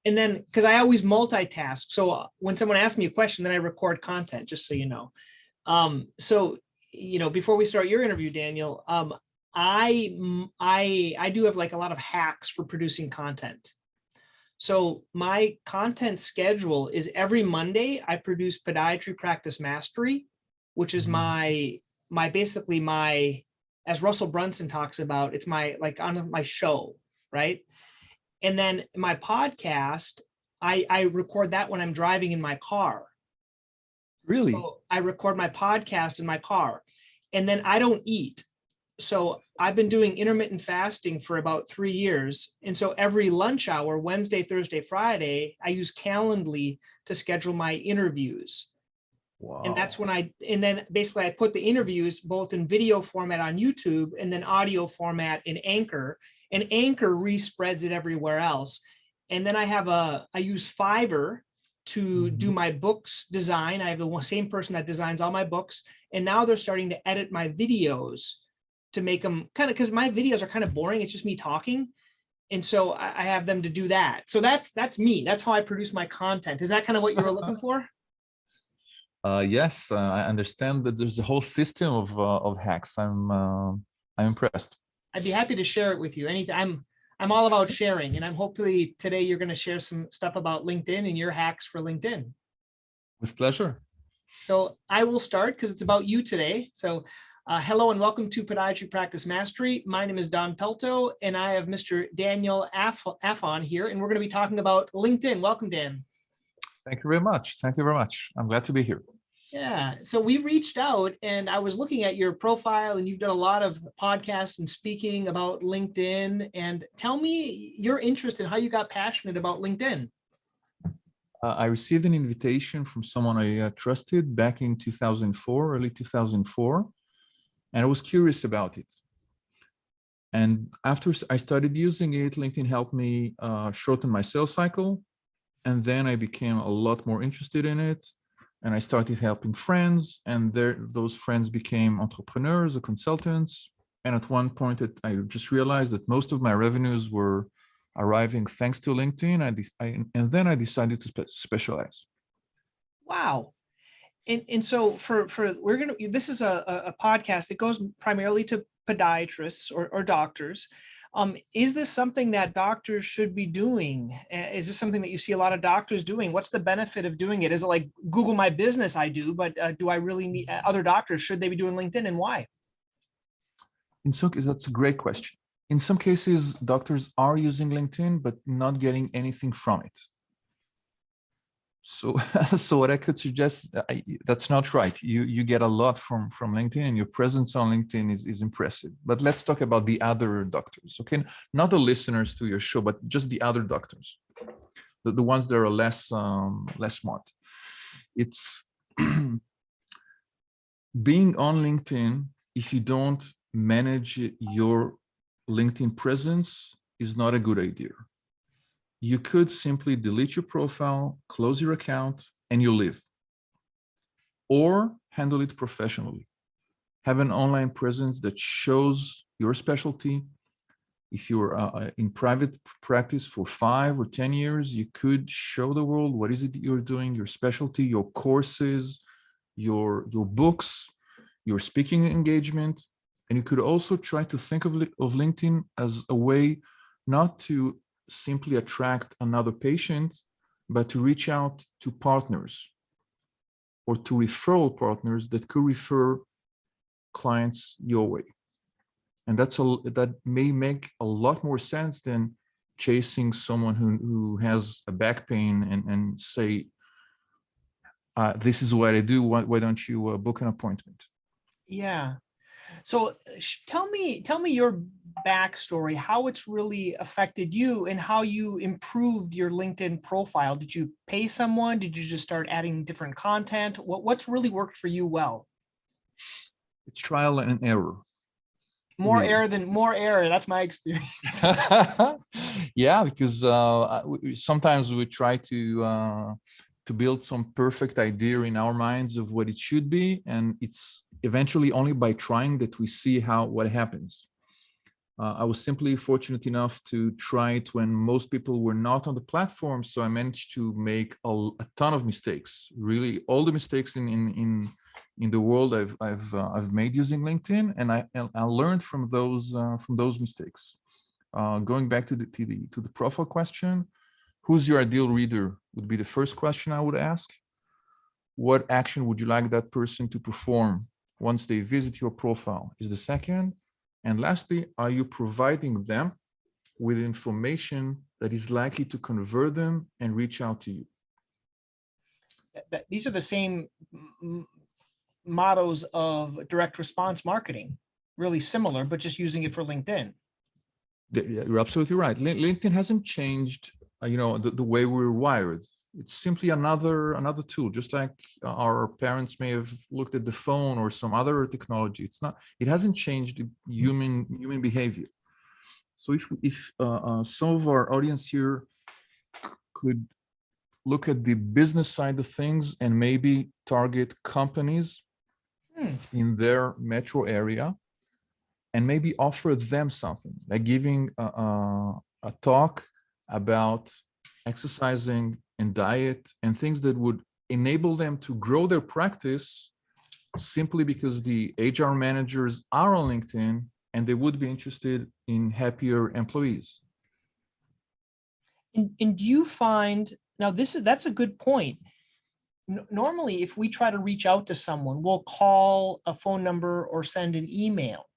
And then, because I always multitask. So when someone asks me a question, then I record content, just so you know. So, before we start your interview, Daniel, I do have like a lot of hacks for producing content. So my content schedule is every Monday, I produce Podiatry Practice Mastery, which is basically my, as Russell Brunson talks about, it's my, like on my show, right? And then my podcast, I record that when I'm driving in my car. Really? So I record my podcast in my car, and then I don't eat. So I've been doing intermittent fasting for about 3 years. And so every lunch hour, Wednesday, Thursday, Friday, I use Calendly to schedule my interviews. Wow. And that's when and then basically I put the interviews both in video format on YouTube and then audio format in Anchor, and Anchor respreads it everywhere else. And then I use Fiverr to do my books design. I have the same person that designs all my books. And now they're starting to edit my videos to make them kind of, because my videos are kind of boring. It's just me talking. And so I have them to do that. So that's me. That's how I produce my content. Is that kind of what you were looking for? Yes, I understand that there's a whole system of hacks. I'm impressed. I'd be happy to share it with you. Anything. I'm all about sharing, and I'm hopefully today you're going to share some stuff about LinkedIn and your hacks for LinkedIn. With pleasure. So I will start because it's about you today. So hello and welcome to Podiatry Practice Mastery. My name is Don Pelto, and I have Mr. Daniel Alfon here, and we're going to be talking about LinkedIn. Welcome, Dan. Thank you very much. Thank you very much. I'm glad to be here. Yeah, so we reached out and I was looking at your profile, and you've done a lot of podcasts and speaking about LinkedIn. And tell me your interest in how you got passionate about LinkedIn. I received an invitation from someone I trusted back in 2004, early 2004, and I was curious about it. And after I started using it, LinkedIn helped me shorten my sales cycle. And then I became a lot more interested in it. And I started helping friends, and those friends became entrepreneurs or consultants. And at one point, I just realized that most of my revenues were arriving thanks to LinkedIn. And then I decided to specialize. Wow. And so this is a podcast that goes primarily to podiatrists or doctors. Is this something that doctors should be doing? Is this something that you see a lot of doctors doing? What's the benefit of doing it? Is it like Google My Business? I do, but do I really need other doctors? Should they be doing LinkedIn, and why? In some cases, that's a great question. In some cases, doctors are using LinkedIn, but not getting anything from it. So what I could suggest, that's not right. You get a lot from LinkedIn, and your presence on LinkedIn is impressive. But let's talk about the other doctors, okay? Not the listeners to your show, but just the other doctors, the ones that are less smart. It's being on LinkedIn, if you don't manage your LinkedIn presence, is not a good idea. You could simply delete your profile, close your account, and you leave. Or handle it professionally. Have an online presence that shows your specialty. If you're in private practice for 5 or 10 years, you could show the world what is it that you're doing, your specialty, your courses, your books, your speaking engagement. And you could also try to think of LinkedIn as a way not to simply attract another patient, but to reach out to partners or to referral partners that could refer clients your way. And that may make a lot more sense than chasing someone who has a back pain and say, this is what I do, why don't you book an appointment? Yeah. So tell me your backstory, how it's really affected you and how you improved your LinkedIn profile. Did you pay someone? Did you just start adding different content? What's really worked for you well? It's trial and error. More error. That's my experience. Yeah, because sometimes we try to build some perfect idea in our minds of what it should be, and it's eventually only by trying that we see what happens. I was simply fortunate enough to try it when most people were not on the platform. So I managed to make a ton of mistakes, really all the mistakes in the world I've made using LinkedIn, and I learned from those mistakes. Going back to the profile question, who's your ideal reader would be the first question I would ask. What action would you like that person to perform once they visit your profile is the second. And lastly, are you providing them with information that is likely to convert them and reach out to you? These are the same mottos of direct response marketing, really similar, but just using it for LinkedIn. You're absolutely right. LinkedIn hasn't changed, the way we're wired. It's simply another tool, just like our parents may have looked at the phone or some other technology. It hasn't changed human behavior. So if some of our audience here could look at the business side of things and maybe target companies in their metro area and maybe offer them something, like giving a talk about exercising and diet and things that would enable them to grow their practice simply because the HR managers are on LinkedIn and they would be interested in happier employees. And do you find, now that's a good point. Normally, if we try to reach out to someone, we'll call a phone number or send an email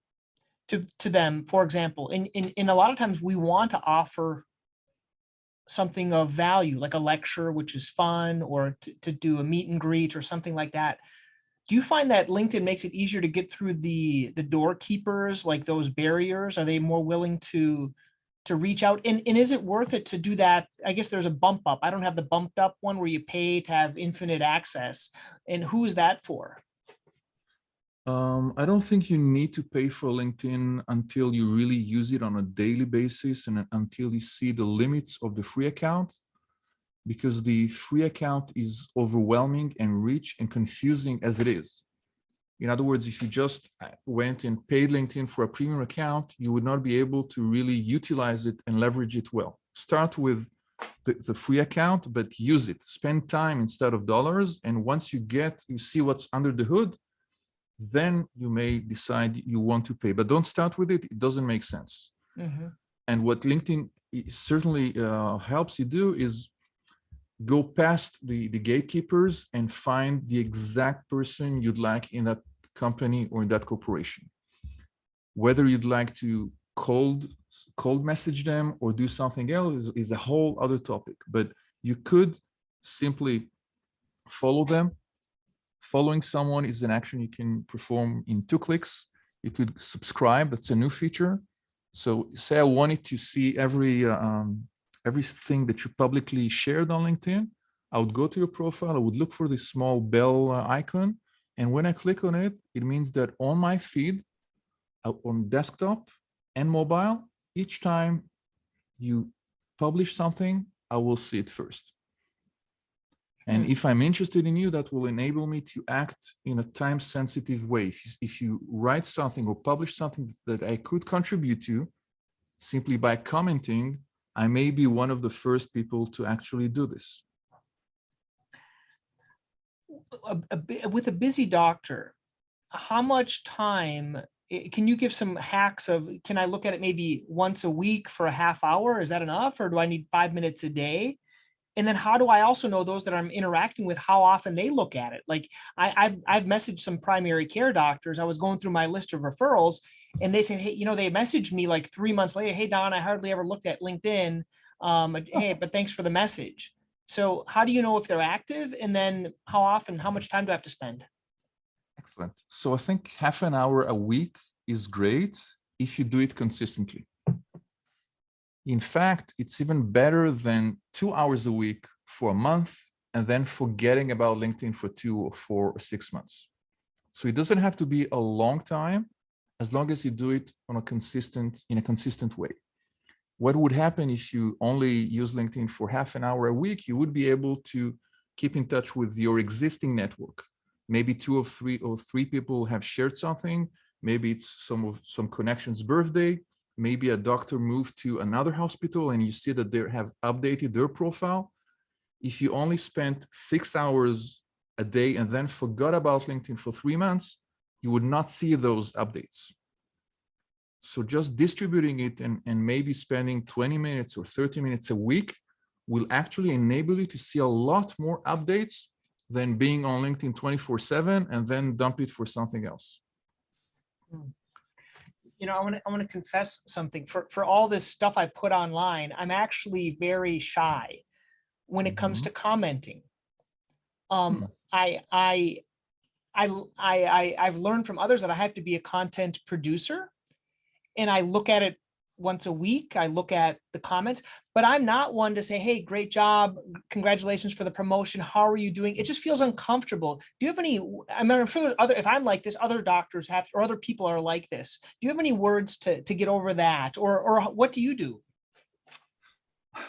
to them, for example. And a lot of times we want to offer something of value, like a lecture, which is fun, or to do a meet and greet or something like that. Do you find that LinkedIn makes it easier to get through the doorkeepers, like those barriers? Are they more willing to reach out? And is it worth it to do that? I guess there's a bump up. I don't have the bumped up one where you pay to have infinite access. And who is that for? I don't think you need to pay for LinkedIn until you really use it on a daily basis and until you see the limits of the free account, because the free account is overwhelming and rich and confusing as it is. In other words, if you just went and paid LinkedIn for a premium account, you would not be able to really utilize it and leverage it well. Start with the free account, but use it. Spend time instead of dollars. And once you see what's under the hood, then you may decide you want to pay, but don't start with it. It doesn't make sense. Mm-hmm. And what LinkedIn certainly helps you do is go past the gatekeepers and find the exact person you'd like in that company or in that corporation. Whether you'd like to cold message them or do something else is a whole other topic, but you could simply follow them. Following someone is an action you can perform in 2 clicks. You could subscribe. That's a new feature. So say I wanted to see everything that you publicly shared on LinkedIn. I would go to your profile. I would look for the small bell icon. And when I click on it, it means that on my feed, on desktop and mobile, each time you publish something, I will see it first. And if I'm interested in you, that will enable me to act in a time-sensitive way. If you write something or publish something that I could contribute to, simply by commenting, I may be one of the first people to actually do this. With a busy doctor, how much time, can you give some hacks of, can I look at it maybe once a week for a half hour? Is that enough? Or do I need 5 minutes a day? And then how do I also know those that I'm interacting with, how often they look at it? Like I've messaged some primary care doctors. I was going through my list of referrals and they said, hey, they messaged me like 3 months later. Hey, Don, I hardly ever looked at LinkedIn. Hey, but thanks for the message. So how do you know if they're active? And then how often, how much time do I have to spend? Excellent. So I think half an hour a week is great if you do it consistently. In fact, it's even better than 2 hours a week for a month and then forgetting about LinkedIn for 2 or 4 or 6 months. So it doesn't have to be a long time as long as you do it in a consistent way. What would happen if you only use LinkedIn for half an hour a week? You would be able to keep in touch with your existing network. Maybe 2 or 3 people have shared something. Maybe it's some connection's birthday. maybe a doctor moved to another hospital and you see that they have updated their profile. If you only spent 6 hours a day and then forgot about LinkedIn for 3 months, you would not see those updates. So just distributing it and maybe spending 20 minutes or 30 minutes a week will actually enable you to see a lot more updates than being on LinkedIn 24/7 and then dump it for something else. You know, I want to confess something. For all this stuff I put online, I'm actually very shy when it comes to commenting. I've learned from others that I have to be a content producer, and I look at it once a week. I look at the comments, but I'm not one to say, hey, great job, congratulations for the promotion, how are you doing? It just feels uncomfortable. Do you have any, I mean, I'm sure there's other, if I'm like this, other doctors have, or other people are like this. Do you have any words to get over that? Or what do you do?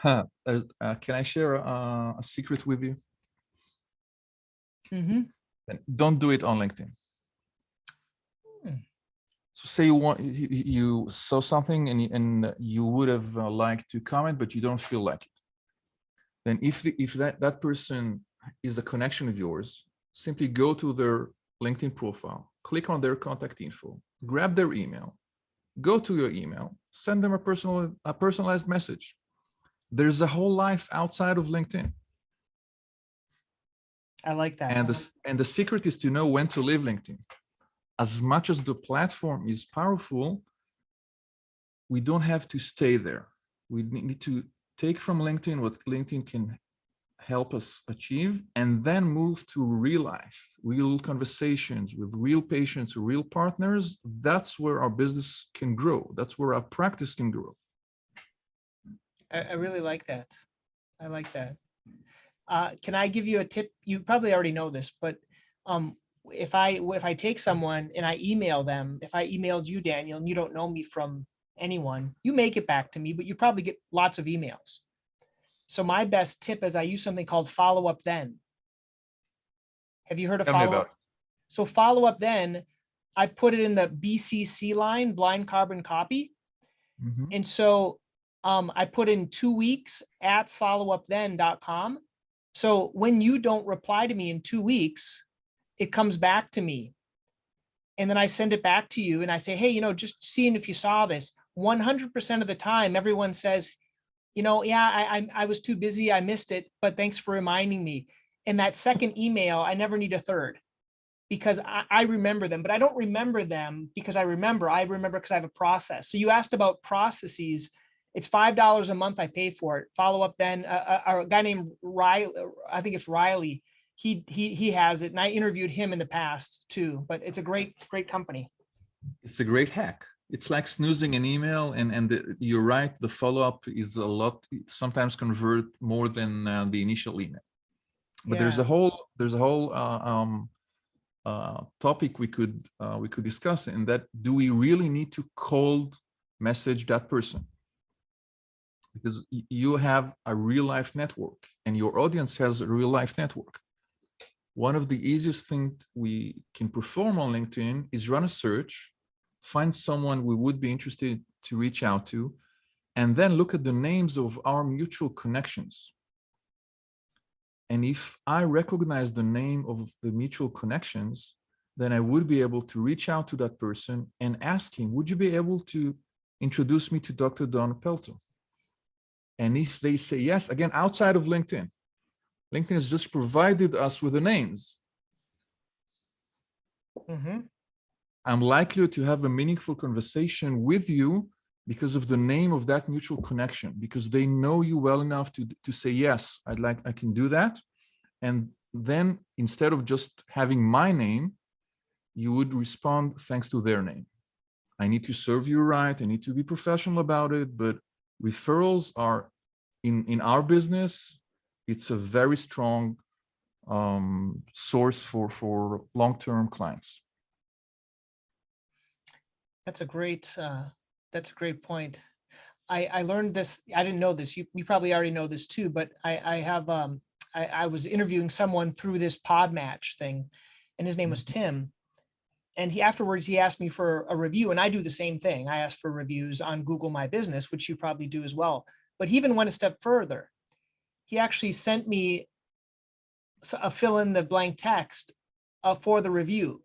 Can I share a secret with you? Mm-hmm. Don't do it on LinkedIn. So say you saw something and you would have liked to comment, but you don't feel like it. Then if that person is a connection of yours, simply go to their LinkedIn profile, click on their contact info, grab their email, go to your email, send them a personalized message. There's a whole life outside of LinkedIn. I like that. And the secret is to know when to leave LinkedIn. As much as the platform is powerful, we don't have to stay there. We need to take from LinkedIn what LinkedIn can help us achieve, and then move to real life, real conversations with real patients, real partners. That's where our business can grow. That's where our practice can grow. I really like that. I like that. Can I give you a tip? You probably already know this, but if I take someone and I email them, if I emailed you, Daniel, and you don't know me from anyone, you make it back to me, but you probably get lots of emails. So my best tip is I use something called follow up then. Have you heard of follow up? So follow up then, I put it in the BCC line, blind carbon copy. Mm-hmm. And so I put in 2 weeks at followupthen.com. So when you don't reply to me in 2 weeks, it comes back to me. And then I send it back to you and I say, hey, you know, just seeing if you saw this. 100% of the time, everyone says, you know, yeah, I was too busy, I missed it, but thanks for reminding me. And that second email, I never need a third, because I remember them, but I don't remember them because I remember because I have a process. So you asked about processes. It's $5 a month I pay for it. Follow up then, a guy named Riley, I think it's Riley. He has it, and I interviewed him in the past too, but it's a great company. It's a great hack. It's like snoozing an email, and you're right, the follow-up is a lot, sometimes convert more than the initial email. But yeah, there's a whole topic we could discuss, in that, do we really need to cold message that person? Because you have a real life network and your audience has a real life network. One of the easiest things we can perform on LinkedIn is run a search, find someone we would be interested to reach out to, and then look at the names of our mutual connections. And if I recognize the name of the mutual connections, then I would be able to reach out to that person and ask him, would you be able to introduce me to Dr. Don Pelto? And if they say yes, again, outside of LinkedIn, LinkedIn has just provided us with the names. Mm-hmm. I'm likely to have a meaningful conversation with you because of the name of that mutual connection, because they know you well enough to say, yes, I can do that. And then instead of just having my name, you would respond thanks to their name. I need to serve you right. I need to be professional about it. But referrals are, in our business, it's a very strong source for long-term clients. That's a great point. I learned this. I didn't know this. You probably already know this too, but I was interviewing someone through this pod match thing, and his name was Tim. and afterwards he asked me for a review, and I do the same thing. I ask for reviews on Google My Business, which you probably do as well. But he even went a step further. He actually sent me a fill in the blank text for the review.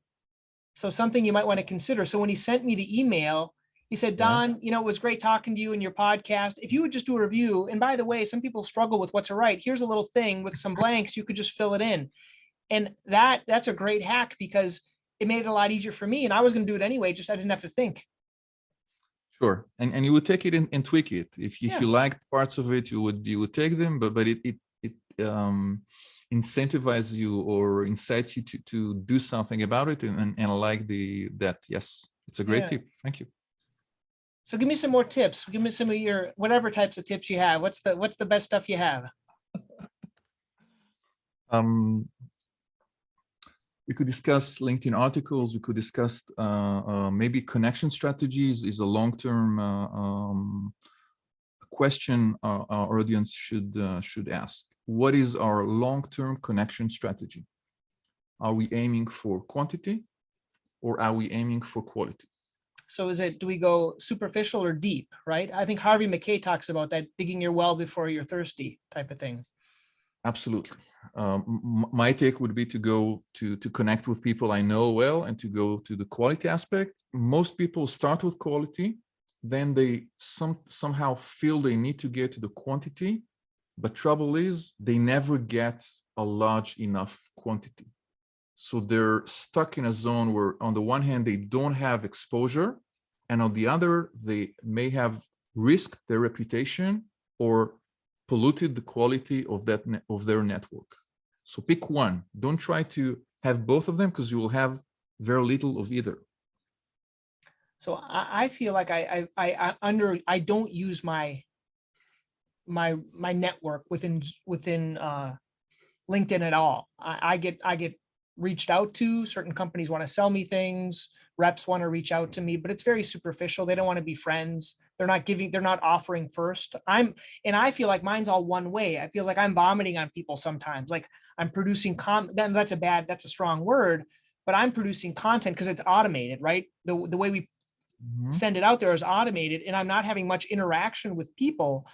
So something you might want to consider. So when he sent me the email, he said, Don, it was great talking to you in your podcast. If you would just do a review, and by the way, some people struggle with what to write. Here's a little thing with some blanks. You could just fill it in. And that's a great hack, because it made it a lot easier for me. And I was going to do it anyway, just I didn't have to think. Sure. And you would take it and tweak it. If you liked parts of it, you would take them, but it incentivizes you or incites you to do something about it. And I like that. Yes, it's a great tip. Thank you. So give me some more tips. Give me some of your whatever types of tips you have. What's the best stuff you have? We could discuss LinkedIn articles. We could discuss maybe connection strategies is a long-term question our audience should ask. What is our long-term connection strategy? Are we aiming for quantity, or are we aiming for quality? So do we go superficial or deep, right? I think Harvey McKay talks about that, digging your well before you're thirsty type of thing. Absolutely. My take would be to go to connect with people I know well and to go to the quality aspect. Most people start with quality, then they somehow feel they need to get to the quantity, but trouble is they never get a large enough quantity. So they're stuck in a zone where on the one hand, they don't have exposure, and on the other, they may have risked their reputation or polluted the quality of their network. So pick one. Don't try to have both of them, because you will have very little of either. So I feel like I don't use my network within LinkedIn at all. I get reached out to. Certain companies want to sell me things. Reps want to reach out to me, but it's very superficial. They don't want to be friends. They're not offering first. And I feel like mine's all one way. I feel like I'm vomiting on people sometimes. Like I'm producing that's a strong word, but I'm producing content because it's automated, right? The way we send it out there is automated, and I'm not having much interaction with people.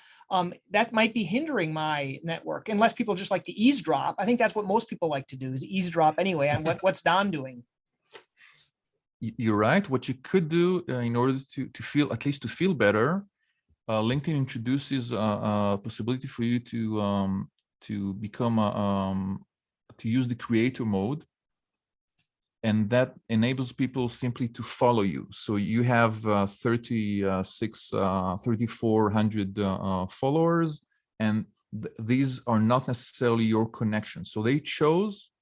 That might be hindering my network, unless people just like to eavesdrop. I think that's what most people like to do, is eavesdrop anyway on what's Don doing. You're right. What you could do in order to feel, at least to feel better, LinkedIn introduces a possibility for you to become to use the creator mode, and that enables people simply to follow you. So you have 3,400 followers, and these are not necessarily your connections. So they chose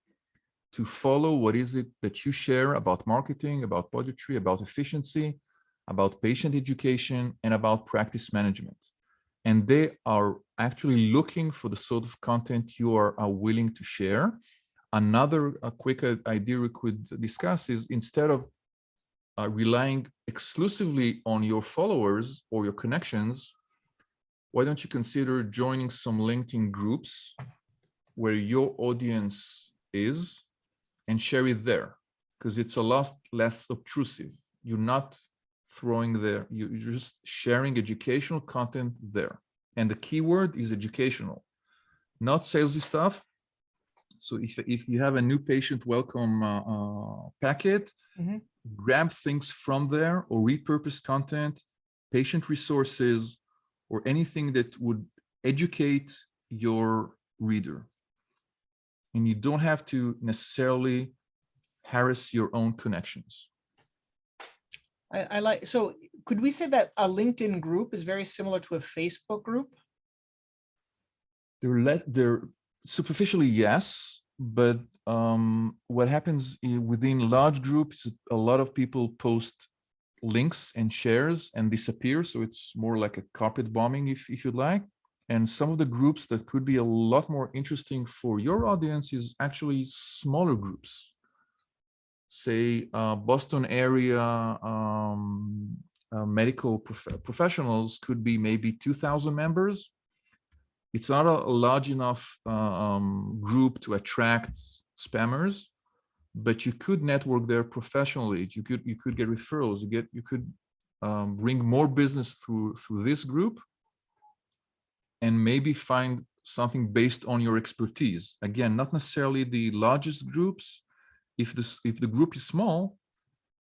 to follow what is it that you share about marketing, about podiatry, about efficiency, about patient education, and about practice management. And they are actually looking for the sort of content you are willing to share. Another quick idea we could discuss is, instead of relying exclusively on your followers or your connections, why don't you consider joining some LinkedIn groups where your audience is, and share it there, because it's a lot less obtrusive. You're not throwing there, you're just sharing educational content there. And the keyword is educational, not salesy stuff. So if you have a new patient welcome packet, grab things from there, or repurpose content, patient resources, or anything that would educate your reader. And you don't have to necessarily harass your own connections. I like, so could we say that a LinkedIn group is very similar to a Facebook group? They're superficially, yes, but what happens within large groups, a lot of people post links and shares and disappear. So it's more like a carpet bombing, if you'd like. And some of the groups that could be a lot more interesting for your audience is actually smaller groups. Say Boston area medical professionals could be maybe 2,000 members. It's not a large enough group to attract spammers, but you could network there professionally. You could get referrals. You could bring more business through this group, and maybe find something based on your expertise. Again, not necessarily the largest groups. If the group is small,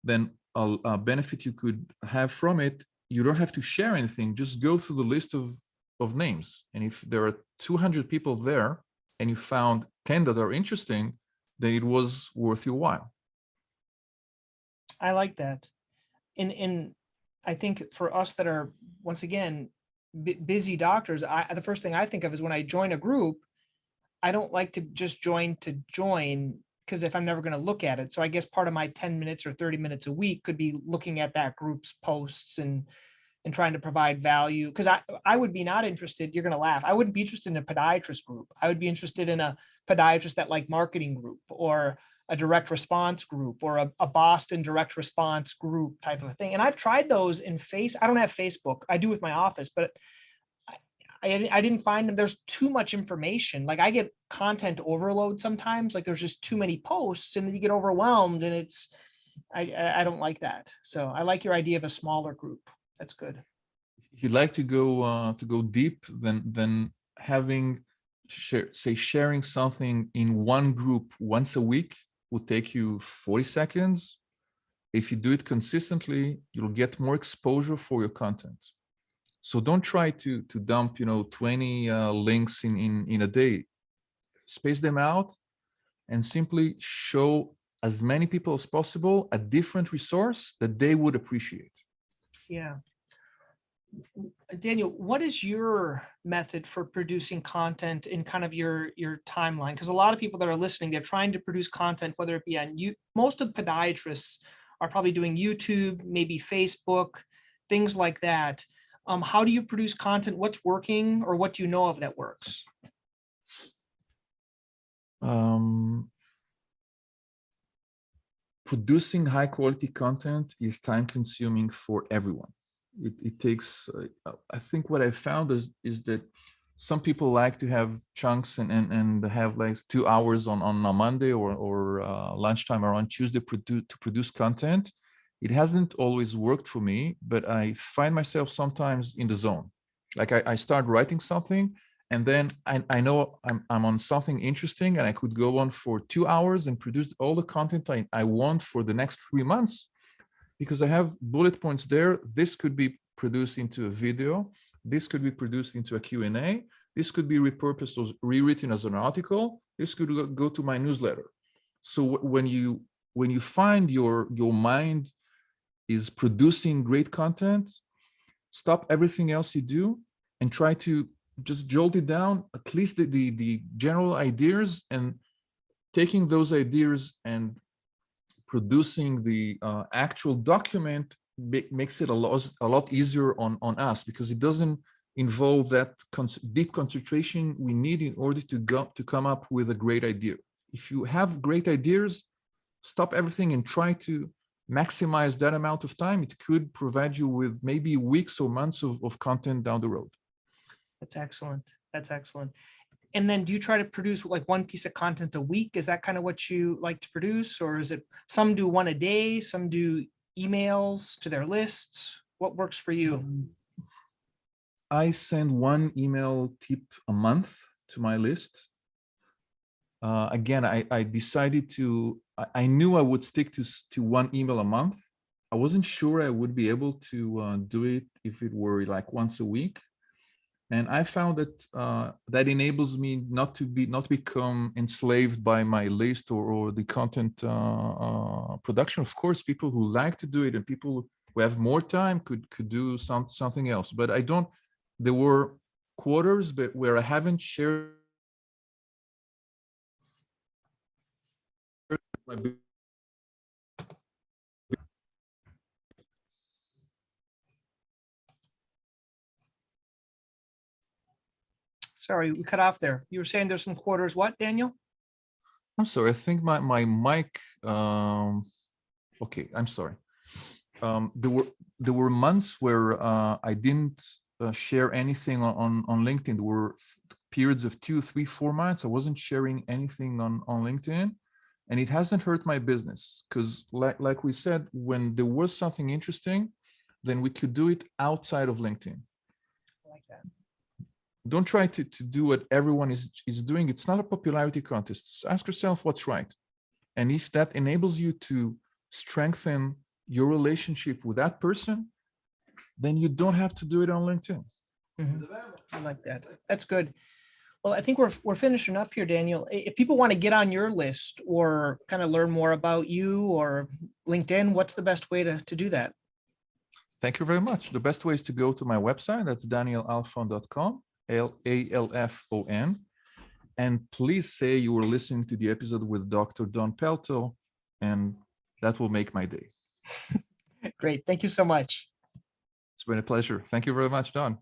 then a benefit you could have from it, you don't have to share anything. Just go through the list of names. And if there are 200 people there and you found 10 that are interesting, then it was worth your while. I like that. And I think for us that are, once again, busy doctors, the first thing I think of is when I join a group, I don't like to just join, because if I'm never going to look at it. So I guess part of my 10 minutes or 30 minutes a week could be looking at that group's posts and trying to provide value. Because I would be not interested, you're going to laugh, I wouldn't be interested in a podiatrist group. I would be interested in a podiatrist that like marketing group, or a direct response group, or a Boston direct response group type of thing. And I've tried those in I don't have Facebook. I do with my office, but I didn't find them. There's too much information. Like I get content overload sometimes. Like there's just too many posts, and then you get overwhelmed, and I don't like that. So I like your idea of a smaller group. That's good. If you'd like to go deep, then having sharing something in one group once a week will take you 40 seconds. If you do it consistently, you'll get more exposure for your content. So don't try to dump 20 links in a day. Space them out and simply show as many people as possible a different resource that they would appreciate. Yeah. Daniel, what is your method for producing content in kind of your timeline? Because a lot of people that are listening, they're trying to produce content, whether it be on most of podiatrists are probably doing YouTube, maybe Facebook, things like that. How do you produce content? What's working, or what do you know of that works? Producing high quality content is time consuming for everyone. It takes, I think what I found is that some people like to have chunks and have like 2 hours on a Monday or lunchtime or on Tuesday to produce content. It hasn't always worked for me, but I find myself sometimes in the zone. Like I start writing something, and then I know I'm on something interesting, and I could go on for 2 hours and produce all the content I want for the next 3 months, because I have bullet points there. This could be produced into a video. This could be produced into a Q&A. This could be repurposed or rewritten as an article. This could go to my newsletter. So when you find your mind is producing great content, stop everything else you do and try to just jolt it down, at least the general ideas, and taking those ideas and producing the actual document makes it a lot easier on us, because it doesn't involve that deep concentration we need in order to come up with a great idea. If you have great ideas, stop everything and try to maximize that amount of time. It could provide you with maybe weeks or months of content down the road. That's excellent. That's excellent. And then do you try to produce like one piece of content a week? Is that kind of what you like to produce? Or is it some do one a day, some do emails to their lists? What works for you? I send one email tip a month to my list. Again, I decided I knew I would stick to one email a month. I wasn't sure I would be able to do it if it were like once a week. And I found that that enables me not to become enslaved by my list or the content production. Of course, people who like to do it and people who have more time could do something else. But I don't. There were quarters where I haven't shared my. Sorry, we cut off there. You were saying there's some quarters. What, Daniel? I'm sorry. I think my mic. Okay, I'm sorry. There were months where I didn't share anything on LinkedIn. There were periods of 2, 3, 4 months I wasn't sharing anything on LinkedIn, and it hasn't hurt my business because like we said, when there was something interesting, then we could do it outside of LinkedIn. I like that. Don't try to do what everyone is doing. It's not a popularity contest. Just ask yourself what's right. And if that enables you to strengthen your relationship with that person, then you don't have to do it on LinkedIn. I like that. That's good. Well, I think we're finishing up here, Daniel. If people want to get on your list or kind of learn more about you or LinkedIn, what's the best way to do that? Thank you very much. The best way is to go to my website. That's danielalfon.com, Alfon. And please say you were listening to the episode with Dr. Don Pelto, and that will make my day. Great. Thank you so much. It's been a pleasure. Thank you very much, Don.